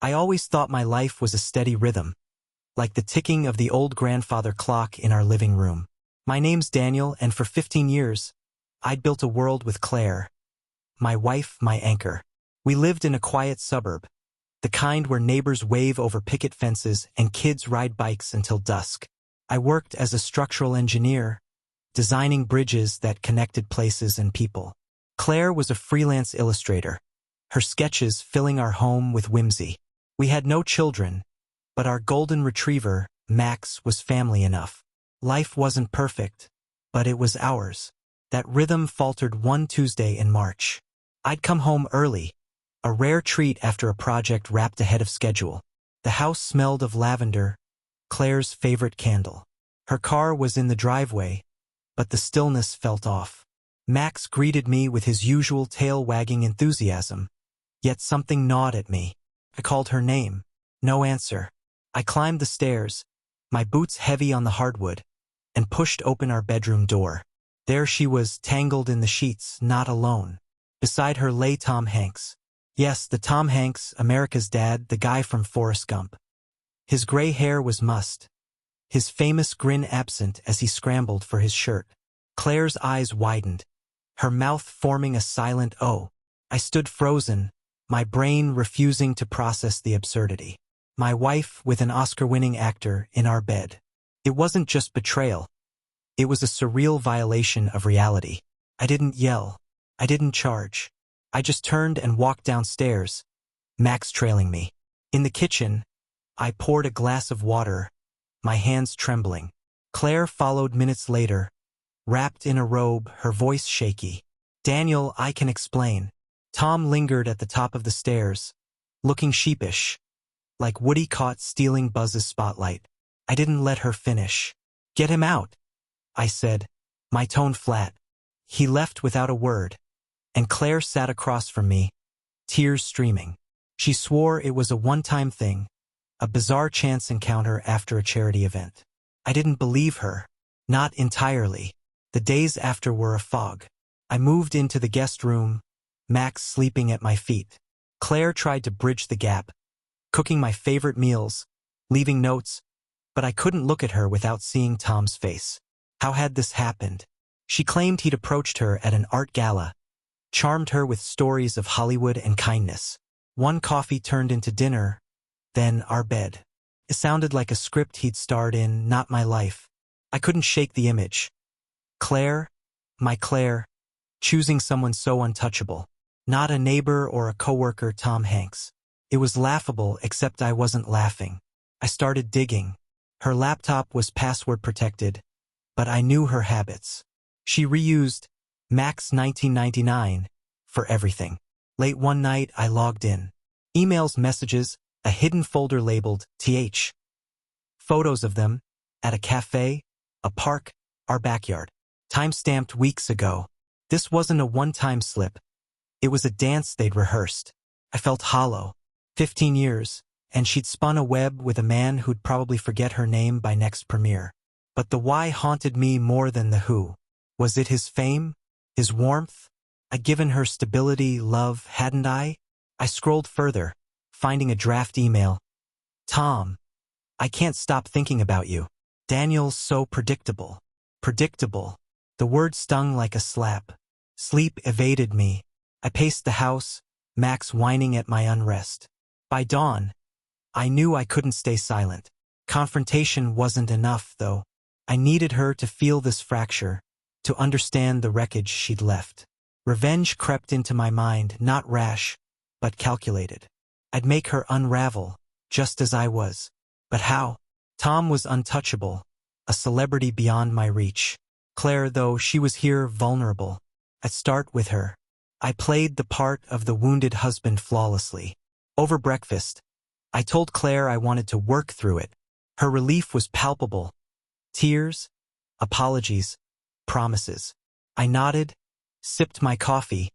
I always thought my life was a steady rhythm, like the ticking of the old grandfather clock in our living room. My name's Daniel, and for 15 years, I'd built a world with Claire, my wife, my anchor. We lived in a quiet suburb, the kind where neighbors wave over picket fences and kids ride bikes until dusk. I worked as a structural engineer, designing bridges that connected places and people. Claire was a freelance illustrator, her sketches filling our home with whimsy. We had no children, but our golden retriever, Max, was family enough. Life wasn't perfect, but it was ours. That rhythm faltered one Tuesday in March. I'd come home early, a rare treat after a project wrapped ahead of schedule. The house smelled of lavender, Claire's favorite candle. Her car was in the driveway, but the stillness felt off. Max greeted me with his usual tail-wagging enthusiasm, yet something gnawed at me. I called her name. No answer. I climbed the stairs, my boots heavy on the hardwood, and pushed open our bedroom door. There she was, tangled in the sheets, not alone. Beside her lay Tom Hanks. Yes, the Tom Hanks, America's dad, the guy from Forrest Gump. His gray hair was mussed, his famous grin absent as he scrambled for his shirt. Claire's eyes widened, her mouth forming a silent O. I stood frozen, my brain refusing to process the absurdity. My wife with an Oscar-winning actor in our bed. It wasn't just betrayal. It was a surreal violation of reality. I didn't yell. I didn't charge. I just turned and walked downstairs, Max trailing me. In the kitchen, I poured a glass of water, my hands trembling. Claire followed minutes later, wrapped in a robe, her voice shaky. Daniel, I can explain. Tom lingered at the top of the stairs, looking sheepish, like Woody caught stealing Buzz's spotlight. I didn't let her finish. Get him out, I said, my tone flat. He left without a word, and Claire sat across from me, tears streaming. She swore it was a one-time thing, a bizarre chance encounter after a charity event. I didn't believe her. Not entirely. The days after were a fog. I moved into the guest room, Max sleeping at my feet. Claire tried to bridge the gap, cooking my favorite meals, leaving notes, but I couldn't look at her without seeing Tom's face. How had this happened? She claimed he'd approached her at an art gala, charmed her with stories of Hollywood and kindness. One coffee turned into dinner, then our bed. It sounded like a script he'd starred in, not my life. I couldn't shake the image. Claire, my Claire, choosing someone so untouchable. Not a neighbor or a coworker, Tom Hanks. It was laughable, except I wasn't laughing. I started digging. Her laptop was password protected, but I knew her habits. She reused Max 1999 for everything. Late one night, I logged in. Emails, messages, a hidden folder labeled TH. Photos of them, at a cafe, a park, our backyard. Time-stamped weeks ago. This wasn't a one-time slip. It was a dance they'd rehearsed. I felt hollow. 15 years, and she'd spun a web with a man who'd probably forget her name by next premiere. But the why haunted me more than the who. Was it his fame? His warmth? I'd given her stability, love, hadn't I? I scrolled further, finding a draft email. Tom, I can't stop thinking about you. Daniel's so predictable. Predictable. The word stung like a slap. Sleep evaded me. I paced the house, Max whining at my unrest. By dawn, I knew I couldn't stay silent. Confrontation wasn't enough, though. I needed her to feel this fracture, to understand the wreckage she'd left. Revenge crept into my mind, not rash, but calculated. I'd make her unravel, just as I was. But how? Tom was untouchable, a celebrity beyond my reach. Claire, though, she was here vulnerable. I'd start with her. I played the part of the wounded husband flawlessly. Over breakfast, I told Claire I wanted to work through it. Her relief was palpable. Tears, apologies, promises. I nodded, sipped my coffee,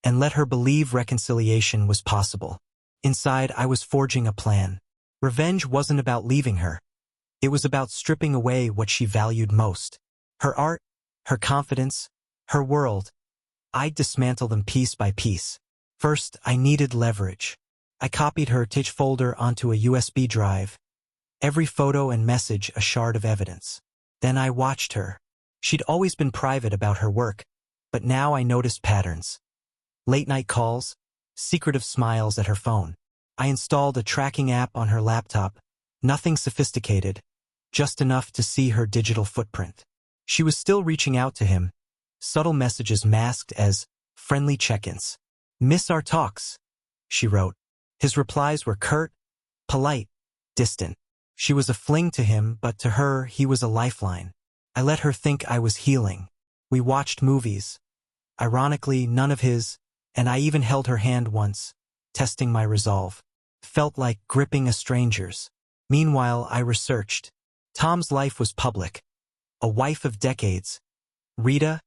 and let her believe reconciliation was possible. Inside, I was forging a plan. Revenge wasn't about leaving her. It was about stripping away what she valued most. Her art, her confidence, her world. I'd dismantle them piece by piece. First, I needed leverage. I copied her titch folder onto a USB drive, every photo and message a shard of evidence. Then I watched her. She'd always been private about her work, but now I noticed patterns. Late-night calls, secretive smiles at her phone. I installed a tracking app on her laptop, nothing sophisticated, just enough to see her digital footprint. She was still reaching out to him, subtle messages masked as friendly check-ins. "Miss our talks," she wrote. His replies were curt, polite, distant. She was a fling to him, but to her, he was a lifeline. I let her think I was healing. We watched movies. Ironically, none of his, and I even held her hand once, testing my resolve. Felt like gripping a stranger's. Meanwhile, I researched. Tom's life was public. A wife of decades. Rita,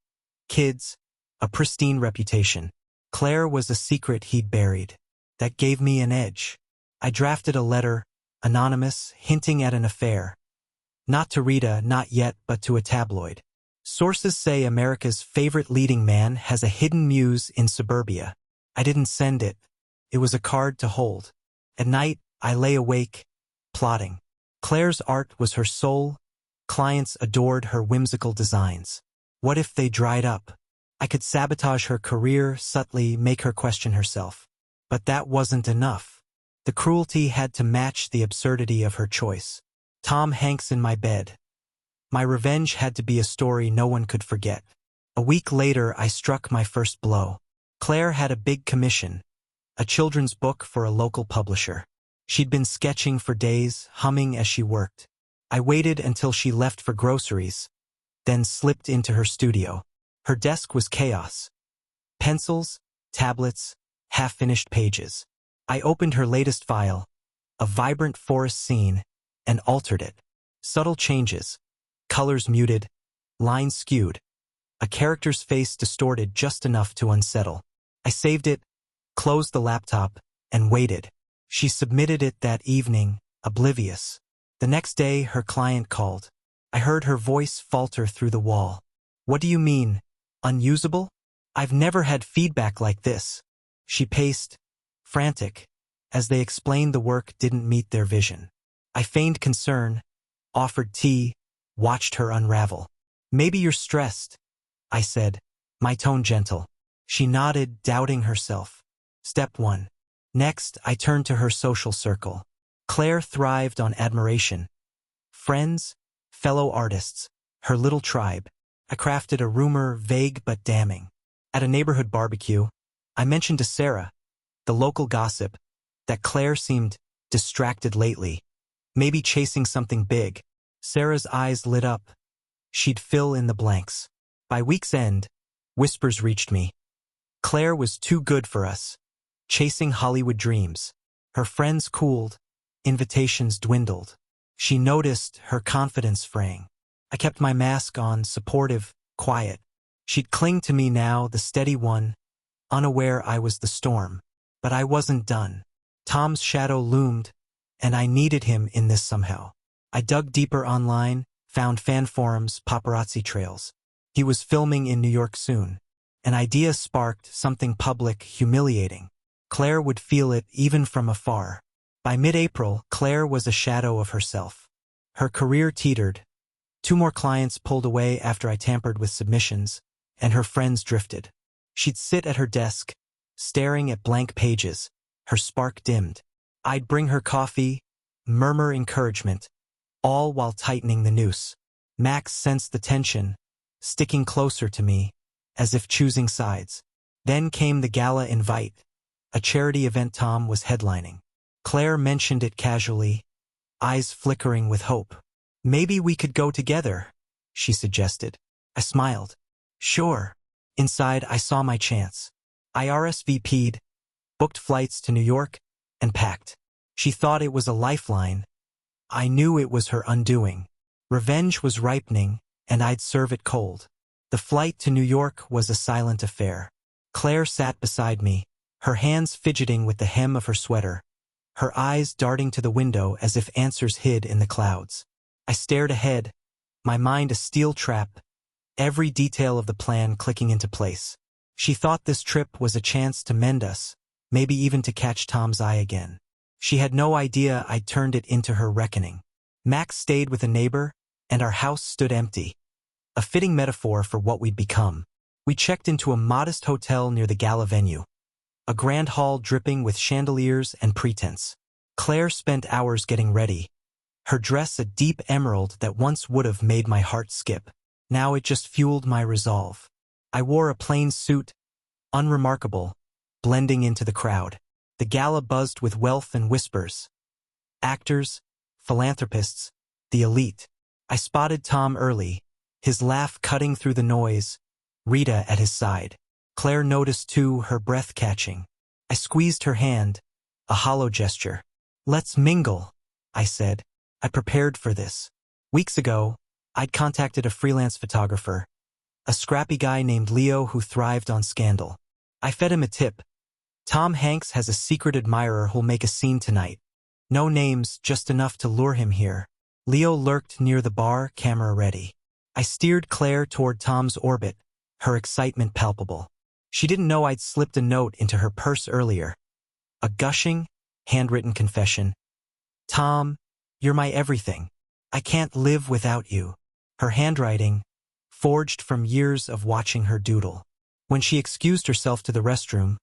kids, a pristine reputation. Claire was a secret he'd buried. That gave me an edge. I drafted a letter, anonymous, hinting at an affair. Not to Rita, not yet, but to a tabloid. Sources say America's favorite leading man has a hidden muse in suburbia. I didn't send it. It was a card to hold. At night, I lay awake, plotting. Claire's art was her soul. Clients adored her whimsical designs. What if they dried up? I could sabotage her career, subtly make her question herself. But that wasn't enough. The cruelty had to match the absurdity of her choice. Tom Hanks in my bed. My revenge had to be a story no one could forget. A week later, I struck my first blow. Claire had a big commission, a children's book for a local publisher. She'd been sketching for days, humming as she worked. I waited until she left for groceries, then slipped into her studio. Her desk was chaos. Pencils, tablets, half-finished pages. I opened her latest file, a vibrant forest scene, and altered it. Subtle changes. Colors muted, lines skewed, a character's face distorted just enough to unsettle. I saved it, closed the laptop, and waited. She submitted it that evening, oblivious. The next day, her client called. I heard her voice falter through the wall. "What do you mean? Unusable? I've never had feedback like this." She paced, frantic, as they explained the work didn't meet their vision. I feigned concern, offered tea, watched her unravel. "Maybe you're stressed," I said, my tone gentle. She nodded, doubting herself. Step 1. Next, I turned to her social circle. Claire thrived on admiration. Friends, fellow artists, her little tribe. I crafted a rumor, vague but damning. At a neighborhood barbecue, I mentioned to Sarah, the local gossip, that Claire seemed distracted lately, maybe chasing something big. Sarah's eyes lit up. She'd fill in the blanks. By week's end, whispers reached me. Claire was too good for us, chasing Hollywood dreams. Her friends cooled, invitations dwindled. She noticed, her confidence fraying. I kept my mask on, supportive, quiet. She'd cling to me now, the steady one, unaware I was the storm. But I wasn't done. Tom's shadow loomed, and I needed him in this somehow. I dug deeper online, found fan forums, paparazzi trails. He was filming in New York soon. An idea sparked, something public, humiliating. Claire would feel it even from afar. By mid-April, Claire was a shadow of herself. Her career teetered. 2 more clients pulled away after I tampered with submissions, and her friends drifted. She'd sit at her desk, staring at blank pages, her spark dimmed. I'd bring her coffee, murmur encouragement, all while tightening the noose. Max sensed the tension, sticking closer to me, as if choosing sides. Then came the gala invite, a charity event Tom was headlining. Claire mentioned it casually, eyes flickering with hope. "Maybe we could go together," she suggested. I smiled. "Sure." Inside, I saw my chance. I RSVP'd, booked flights to New York, and packed. She thought it was a lifeline. I knew it was her undoing. Revenge was ripening, and I'd serve it cold. The flight to New York was a silent affair. Claire sat beside me, her hands fidgeting with the hem of her sweater, her eyes darting to the window as if answers hid in the clouds. I stared ahead, my mind a steel trap, every detail of the plan clicking into place. She thought this trip was a chance to mend us, maybe even to catch Tom's eye again. She had no idea I'd turned it into her reckoning. Max stayed with a neighbor, and our house stood empty. A fitting metaphor for what we'd become. We checked into a modest hotel near the gala venue. A grand hall dripping with chandeliers and pretense. Claire spent hours getting ready. Her dress a deep emerald that once would have made my heart skip. Now it just fueled my resolve. I wore a plain suit, unremarkable, blending into the crowd. The gala buzzed with wealth and whispers. Actors, philanthropists, the elite. I spotted Tom early, his laugh cutting through the noise, Rita at his side. Claire noticed too, her breath catching. I squeezed her hand, a hollow gesture. "Let's mingle," I said. I prepared for this. Weeks ago, I'd contacted a freelance photographer, a scrappy guy named Leo who thrived on scandal. I fed him a tip. Tom Hanks has a secret admirer who'll make a scene tonight. No names, just enough to lure him here. Leo lurked near the bar, camera ready. I steered Claire toward Tom's orbit, her excitement palpable. She didn't know I'd slipped a note into her purse earlier. A gushing, handwritten confession. "Tom, you're my everything. I can't live without you." Her handwriting, forged from years of watching her doodle. When she excused herself to the restroom,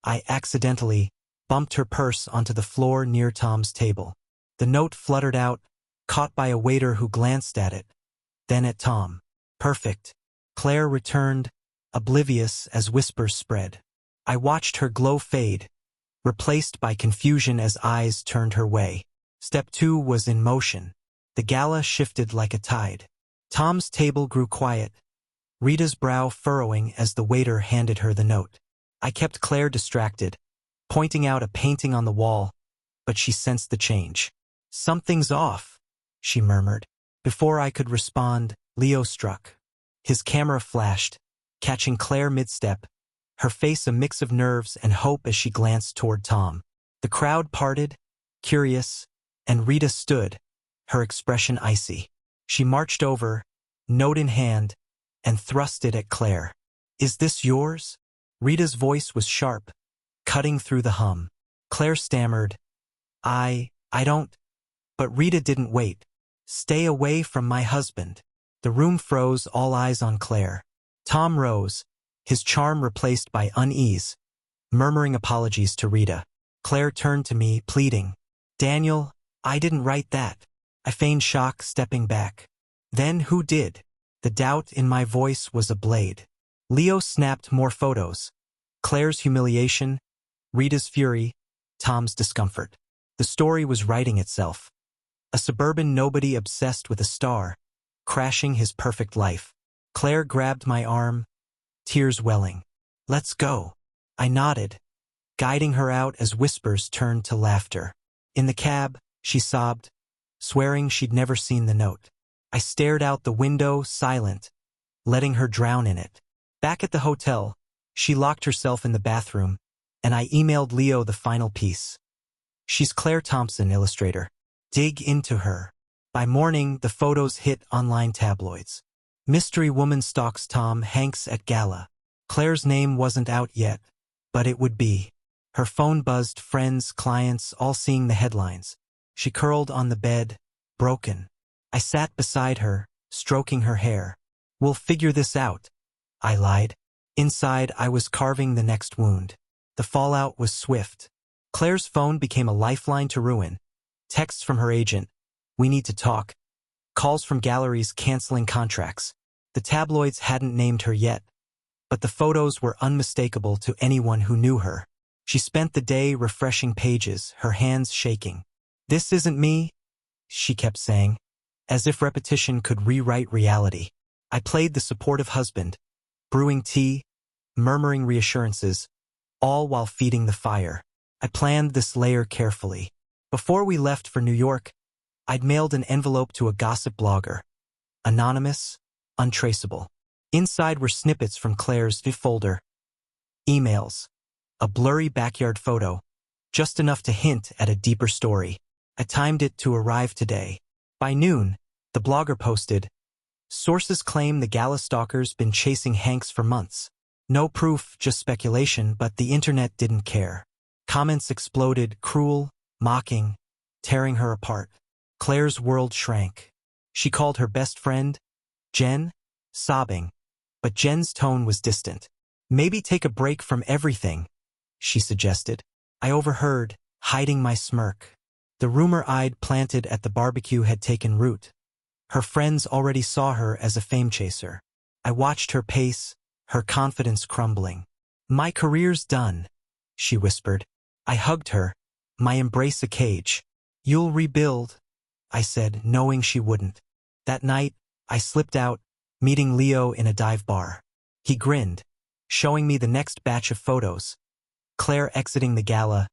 I accidentally bumped her purse onto the floor near Tom's table. The note fluttered out, caught by a waiter who glanced at it, then at Tom. "Perfect." Claire returned, oblivious as whispers spread. I watched her glow fade, replaced by confusion as eyes turned her way. Step 2 was in motion. The gala shifted like a tide. Tom's table grew quiet, Rita's brow furrowing as the waiter handed her the note. I kept Claire distracted, pointing out a painting on the wall, but she sensed the change. "Something's off," she murmured. Before I could respond, Leo struck. His camera flashed, catching Claire mid-step, her face a mix of nerves and hope as she glanced toward Tom. The crowd parted, curious, and Rita stood, her expression icy. She marched over, note in hand, and thrust it at Claire. "Is this yours?" Rita's voice was sharp, cutting through the hum. Claire stammered, I don't." But Rita didn't wait. "Stay away from my husband." The room froze, all eyes on Claire. Tom rose, his charm replaced by unease, murmuring apologies to Rita. Claire turned to me, pleading. "Daniel, I didn't write that." I feigned shock, stepping back. "Then who did?" The doubt in my voice was a blade. Leo snapped more photos. Claire's humiliation, Rita's fury, Tom's discomfort. The story was writing itself. A suburban nobody obsessed with a star, crashing his perfect life. Claire grabbed my arm, tears welling. "Let's go." I nodded, guiding her out as whispers turned to laughter. In the cab, she sobbed, swearing she'd never seen the note. I stared out the window, silent, letting her drown in it. Back at the hotel, she locked herself in the bathroom, and I emailed Leo the final piece. "She's Claire Thompson, illustrator. Dig into her." By morning, the photos hit online tabloids. Mystery woman stalks Tom Hanks at gala. Claire's name wasn't out yet, but it would be. Her phone buzzed, friends, clients, all seeing the headlines. She curled on the bed, broken. I sat beside her, stroking her hair. "We'll figure this out," I lied. Inside, I was carving the next wound. The fallout was swift. Claire's phone became a lifeline to ruin. Texts from her agent, "We need to talk." Calls from galleries canceling contracts. The tabloids hadn't named her yet, but the photos were unmistakable to anyone who knew her. She spent the day refreshing pages, her hands shaking. "This isn't me," she kept saying, as if repetition could rewrite reality. I played the supportive husband, brewing tea, murmuring reassurances, all while feeding the fire. I planned this layer carefully. Before we left for New York, I'd mailed an envelope to a gossip blogger. Anonymous, untraceable. Inside were snippets from Claire's folder. Emails. A blurry backyard photo. Just enough to hint at a deeper story. I timed it to arrive today. By noon, the blogger posted, "Sources claim the gala stalker's been chasing Hanks for months. No proof, just speculation, but the internet didn't care." Comments exploded, cruel, mocking, tearing her apart. Claire's world shrank. She called her best friend, Jen, sobbing, but Jen's tone was distant. Maybe take a break from everything, she suggested. I overheard, hiding my smirk. The rumor I'd planted at the barbecue had taken root. Her friends already saw her as a fame chaser. I watched her pace, her confidence crumbling. My career's done, she whispered. I hugged her, my embrace a cage. You'll rebuild, I said, knowing she wouldn't. That night, I slipped out, meeting Leo in a dive bar. He grinned, showing me the next batch of photos. Claire exiting the gala,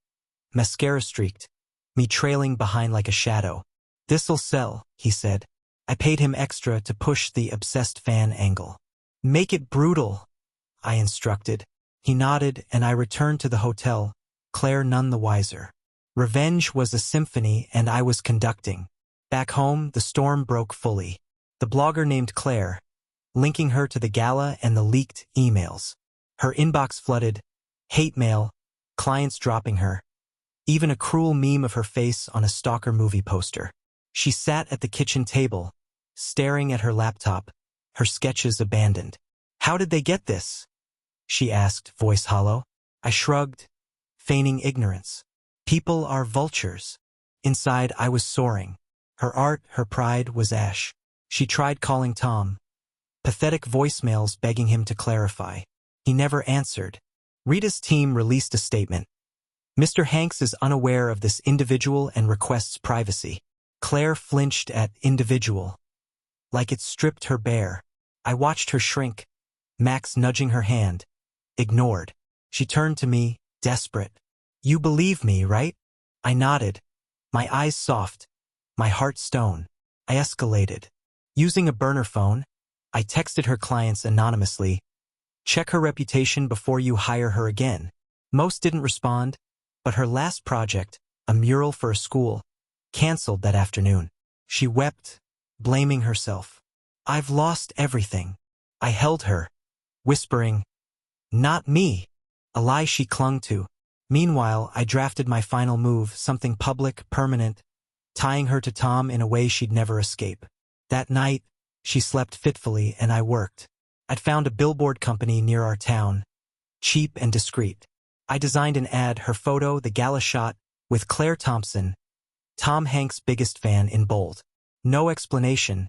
mascara streaked, me trailing behind like a shadow. This'll sell, he said. I paid him extra to push the obsessed fan angle. Make it brutal, I instructed. He nodded and I returned to the hotel, Claire none the wiser. Revenge was a symphony and I was conducting. Back home, the storm broke fully. The blogger named Claire, linking her to the gala and the leaked emails. Her inbox flooded, hate mail, clients dropping her, even a cruel meme of her face on a stalker movie poster. She sat at the kitchen table, staring at her laptop, her sketches abandoned. How did they get this? She asked, voice hollow. I shrugged, feigning ignorance. People are vultures. Inside, I was soaring. Her art, her pride was ash. She tried calling Tom. Pathetic voicemails begging him to clarify. He never answered. Rita's team released a statement. Mr. Hanks is unaware of this individual and requests privacy. Claire flinched at individual, like it stripped her bare. I watched her shrink, Max nudging her hand. Ignored. She turned to me, desperate. You believe me, right? I nodded, my eyes soft, my heart stone. I escalated. Using a burner phone, I texted her clients anonymously. Check her reputation before you hire her again. Most didn't respond, but her last project, a mural for a school, canceled that afternoon. She wept, blaming herself. I've lost everything. I held her, whispering, not me, a lie she clung to. Meanwhile, I drafted my final move, something public, permanent, tying her to Tom in a way she'd never escape. That night, she slept fitfully and I worked. I'd found a billboard company near our town, cheap and discreet. I designed an ad, her photo, the gala shot, with Claire Thompson, Tom Hanks' biggest fan, in bold. No explanation,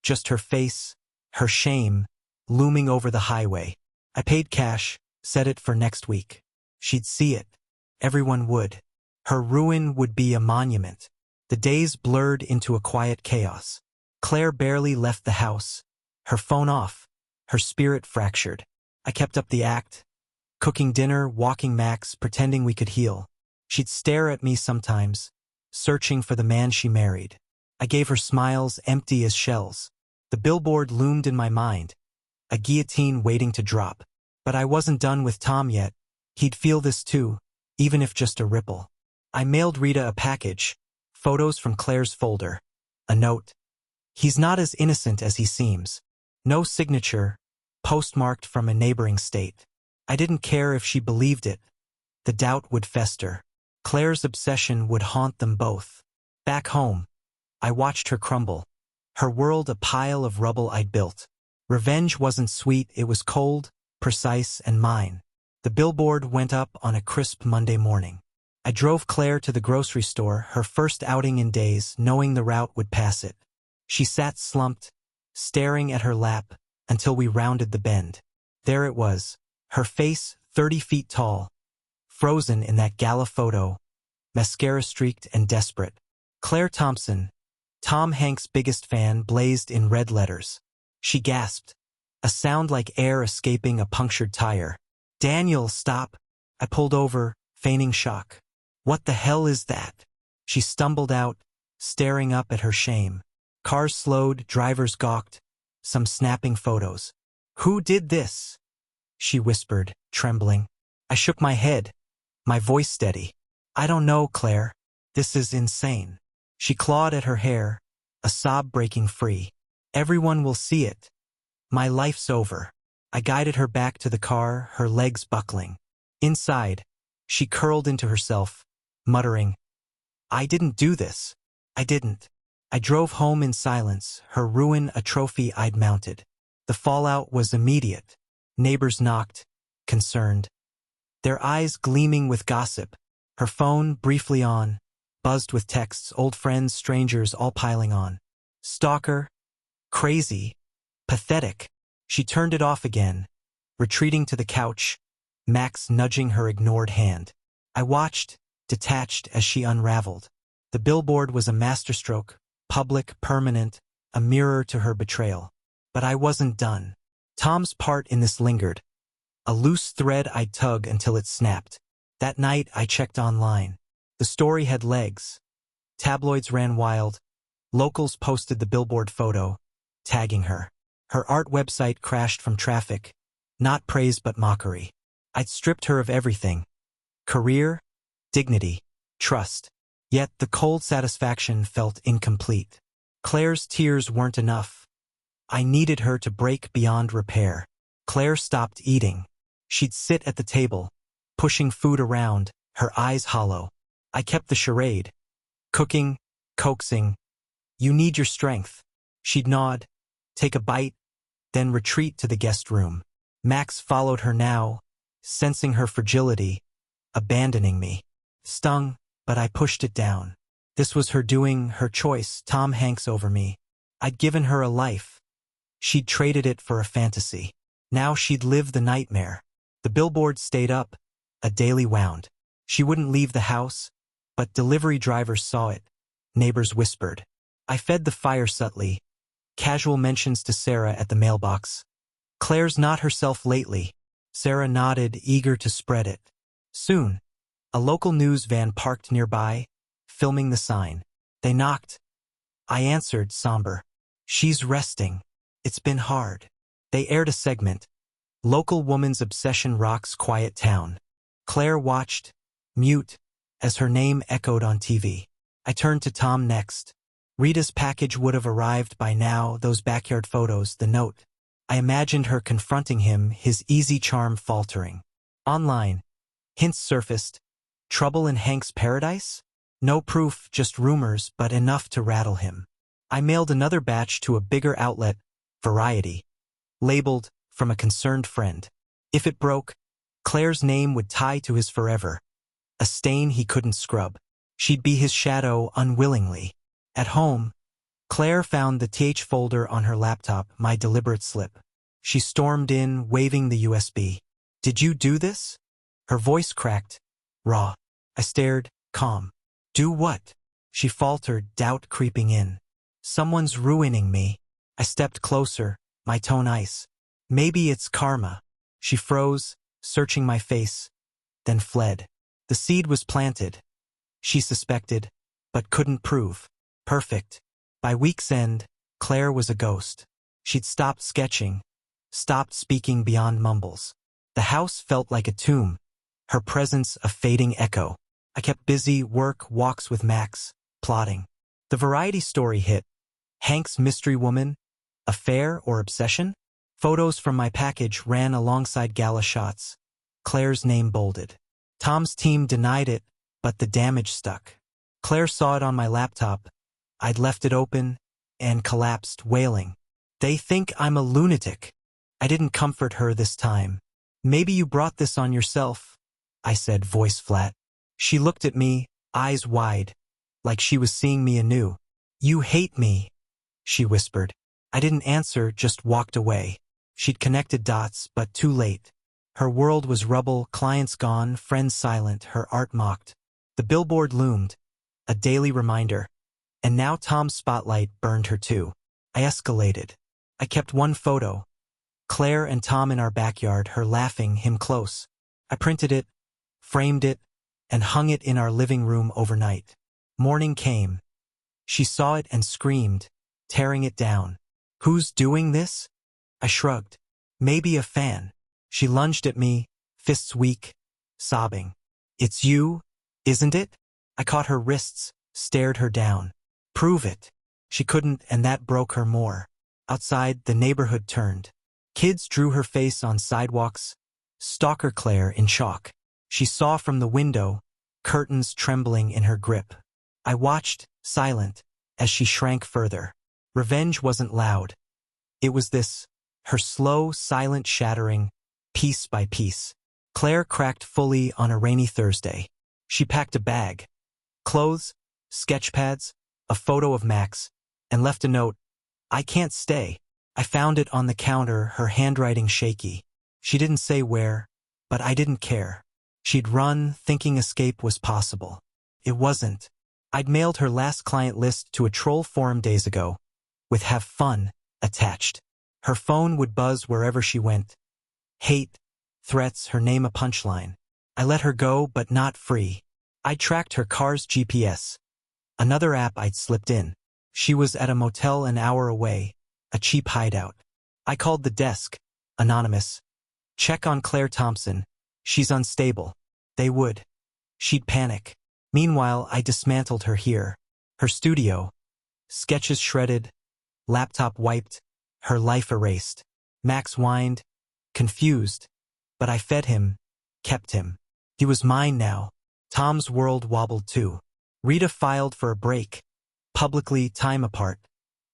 just her face, her shame, looming over the highway. I paid cash, set it for next week. She'd see it. Everyone would. Her ruin would be a monument. The days blurred into a quiet chaos. Claire barely left the house, her phone off, her spirit fractured. I kept up the act, cooking dinner, walking Max, pretending we could heal. She'd stare at me sometimes, searching for the man she married. I gave her smiles empty as shells. The billboard loomed in my mind, a guillotine waiting to drop. But I wasn't done with Tom yet. He'd feel this too, even if just a ripple. I mailed Rita a package, photos from Claire's folder, a note. He's not as innocent as he seems. No signature, postmarked from a neighboring state. I didn't care if she believed it. The doubt would fester. Claire's obsession would haunt them both. Back home, I watched her crumble. Her world a pile of rubble I'd built. Revenge wasn't sweet, it was cold, precise, and mine. The billboard went up on a crisp Monday morning. I drove Claire to the grocery store, her first outing in days, knowing the route would pass it. She sat slumped, staring at her lap, until we rounded the bend. There it was, her face 30 feet tall, frozen in that gala photo, mascara-streaked and desperate. Claire Thompson, Tom Hanks' biggest fan, blazed in red letters. She gasped, a sound like air escaping a punctured tire. Daniel, stop! I pulled over, feigning shock. What the hell is that? She stumbled out, staring up at her shame. Cars slowed, drivers gawked, some snapping photos. Who did this? She whispered, trembling. I shook my head, my voice steady. I don't know, Claire. This is insane. She clawed at her hair, a sob breaking free. Everyone will see it. My life's over. I guided her back to the car, her legs buckling. Inside, She curled into herself, muttering, "I didn't do this. I didn't." I drove home in silence, her ruin a trophy I'd mounted. The fallout was immediate. Neighbors knocked, concerned, their eyes gleaming with gossip. Her phone, briefly on, buzzed with texts, old friends, strangers, all piling on. Stalker, crazy, pathetic. She turned it off again, retreating to the couch, Max nudging her ignored hand. I watched, detached as she unraveled. The billboard was a masterstroke, public, permanent, a mirror to her betrayal. But I wasn't done. Tom's part in this lingered, a loose thread I'd tug until it snapped. That night I checked online. The story had legs. Tabloids ran wild. Locals posted the billboard photo, tagging her. Her art website crashed from traffic. Not praise but mockery. I'd stripped her of everything. Career, dignity, trust. Yet the cold satisfaction felt incomplete. Claire's tears weren't enough. I needed her to break beyond repair. Claire stopped eating. She'd sit at the table, pushing food around, her eyes hollow. I kept the charade. Cooking, coaxing. "You need your strength." She'd nod, take a bite, then retreat to the guest room. Max followed her now, sensing her fragility, abandoning me. Stung, but I pushed it down. This was her doing, her choice, Tom Hanks over me. I'd given her a life. She'd traded it for a fantasy. Now she'd live the nightmare. The billboard stayed up, a daily wound. She wouldn't leave the house, but delivery drivers saw it. Neighbors whispered. I fed the fire subtly. Casual mentions to Sarah at the mailbox. "Claire's not herself lately." Sarah nodded, eager to spread it. Soon, a local news van parked nearby, filming the sign. They knocked. I answered, somber. "She's resting. It's been hard." They aired a segment. Local woman's obsession rocks quiet town. Claire watched, mute, as her name echoed on TV. I turned to Tom next. Rita's package would have arrived by now, those backyard photos, the note. I imagined her confronting him, his easy charm faltering. Online, hints surfaced. Trouble in Hank's paradise? No proof, just rumors, but enough to rattle him. I mailed another batch to a bigger outlet, Variety. Labeled, "From a concerned friend." If it broke, Claire's name would tie to his forever. A stain he couldn't scrub. She'd be his shadow unwillingly. At home, Claire found the TH folder on her laptop, my deliberate slip. She stormed in, waving the USB. "Did you do this?" Her voice cracked, raw. I stared, calm. "Do what?" She faltered, doubt creeping in. "Someone's ruining me." I stepped closer, my tone ice. "Maybe it's karma." She froze, searching my face, then fled. The seed was planted. She suspected, but couldn't prove. Perfect. By week's end, Claire was a ghost. She'd stopped sketching, stopped speaking beyond mumbles. The house felt like a tomb, her presence a fading echo. I kept busy, work, walks with Max, plotting. The Variety story hit. Hank's mystery woman, affair or obsession? Photos from my package ran alongside gala shots. Claire's name bolded. Tom's team denied it, but the damage stuck. Claire saw it on my laptop. I'd left it open and collapsed, wailing. "They think I'm a lunatic." I didn't comfort her this time. "Maybe you brought this on yourself," I said, voice flat. She looked at me, eyes wide, like she was seeing me anew. "You hate me," she whispered. I didn't answer, just walked away. She'd connected dots, but too late. Her world was rubble, clients gone, friends silent, her art mocked. The billboard loomed, a daily reminder. And now Tom's spotlight burned her too. I escalated. I kept one photo. Claire and Tom in our backyard, her laughing, him close. I printed it, framed it, and hung it in our living room overnight. Morning came. She saw it and screamed, tearing it down. "Who's doing this?" I shrugged. "Maybe a fan." She lunged at me, fists weak, sobbing. "It's you, isn't it?" I caught her wrists, stared her down. "Prove it." She couldn't, and that broke her more. Outside, the neighborhood turned. Kids drew her face on sidewalks. Stalker Claire in chalk. She saw from the window, curtains trembling in her grip. I watched, silent, as she shrank further. Revenge wasn't loud. It was this, her slow, silent shattering, piece by piece. Claire cracked fully on a rainy Thursday. She packed a bag, clothes, sketch pads, a photo of Max, and left a note, "I can't stay." I found it on the counter, her handwriting shaky. She didn't say where, but I didn't care. She'd run, thinking escape was possible. It wasn't. I'd mailed her last client list to a troll forum days ago, with "have fun" attached. Her phone would buzz wherever she went. Hate, threats, her name a punchline. I let her go, but not free. I tracked her car's GPS. Another app I'd slipped in. She was at a motel an hour away, a cheap hideout. I called the desk, anonymous. "Check on Claire Thompson. She's unstable." They would. She'd panic. Meanwhile, I dismantled her here. Her studio. Sketches shredded. Laptop wiped. Her life erased. Max whined, confused. But I fed him, kept him. He was mine now. Tom's world wobbled too. Rita filed for a break. Publicly, time apart.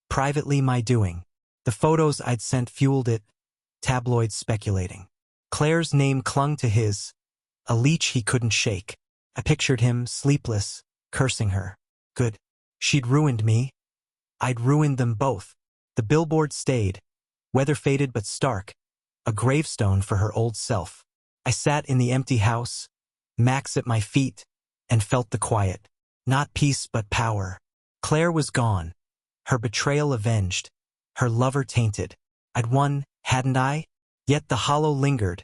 Privately, my doing. The photos I'd sent fueled it. Tabloids speculating. Claire's name clung to his. A leech he couldn't shake. I pictured him, sleepless, cursing her. Good. She'd ruined me. I'd ruined them both. The billboard stayed. Weather-faded but stark. A gravestone for her old self. I sat in the empty house, Max at my feet, and felt the quiet. Not peace but power. Claire was gone. Her betrayal avenged. Her lover tainted. I'd won, hadn't I? Yet the hollow lingered.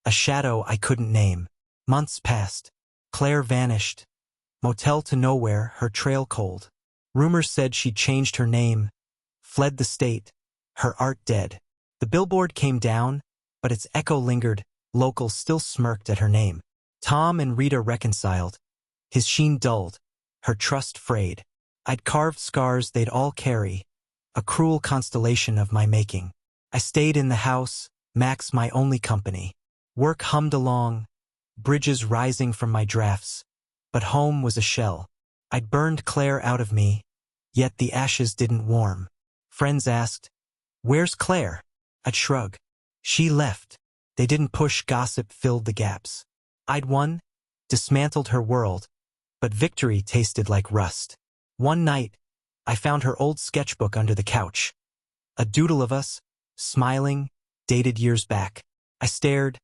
A shadow I couldn't name. Months passed. Claire vanished. Motel to nowhere, her trail cold. Rumors said she'd changed her name. Fled the state. Her art dead. The billboard came down, but its echo lingered. Locals still smirked at her name. Tom and Rita reconciled. His sheen dulled. Her trust frayed. I'd carved scars they'd all carry. A cruel constellation of my making. I stayed in the house, Max my only company. Work hummed along, bridges rising from my drafts. But home was a shell. I'd burned Claire out of me, yet the ashes didn't warm. Friends asked, "Where's Claire?" I'd shrug. She left. They didn't push, gossip filled the gaps. I'd won, dismantled her world, but victory tasted like rust. One night, I found her old sketchbook under the couch. A doodle of us, smiling, dated years back. I stared,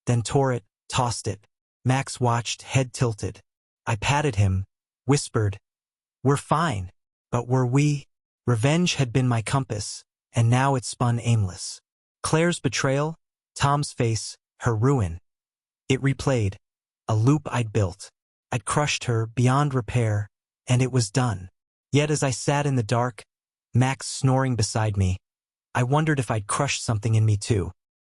then tore it, tossed it. Max watched, head tilted. I patted him, whispered, "We're fine, but were we?" Revenge had been my compass, and now it spun aimless. Claire's betrayal, Tom's face, her ruin. It replayed, a loop I'd built. I'd crushed her beyond repair, and it was done. Yet as I sat in the dark, Max snoring beside me, I wondered if I'd crushed something in me too.